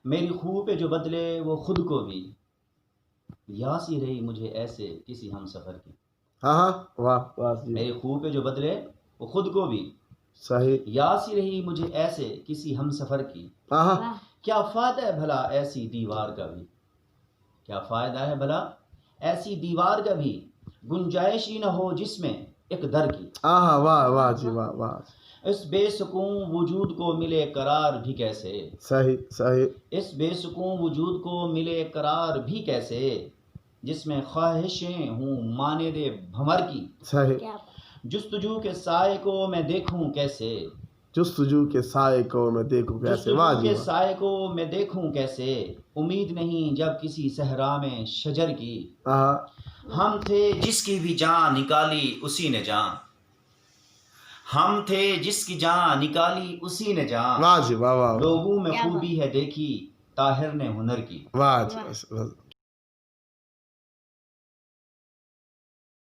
میری خو پہ جو بدلے وہ خود کو بھی، یاسی رہی مجھے ایسے کسی ہم سفر کی. ہاں ہاں، واہ واہ جی، میری خو پہ جو بدلے وہ خود کو بھی، صحیح. یاسی رہی مجھے ایسے کسی ہم سفر کی. ہاں ہاں، کیا فائدہ ہے بھلا ایسی دیوار کا بھی، کیا فائدہ ہے بھلا ایسی دیوار کا بھی، گنجائش ہی نہ ہو جس میں ایک در کی. ہاں ہاں، واہ واہ جی، واہ واہ، اس بے سکون وجود کو ملے قرار بھی کیسے، صحیح صحیح. اس بے سکون وجود کو ملے قرار بھی کیسے، جس میں خواہشیں ہوں مانے دے بھمر کی. صحیح. جستجو کے سائے کو میں دیکھوں کیسے، جستجو کے سائے کو میں دیکھوں کیسے، واہ جستجو جی کے واہ. سائے کو میں دیکھوں کیسے، امید نہیں جب کسی صحرا میں شجر کی. ہاں ہم تھے جس کی بھی جان نکالی اسی نے جان، ہم تھے جس کی جان نکالی اسی نے جان. واہ جی، واہ واہ واہ، لوگوں میں خوبی ہے دیکھی طاہر نے ہنر کی. واہ جی،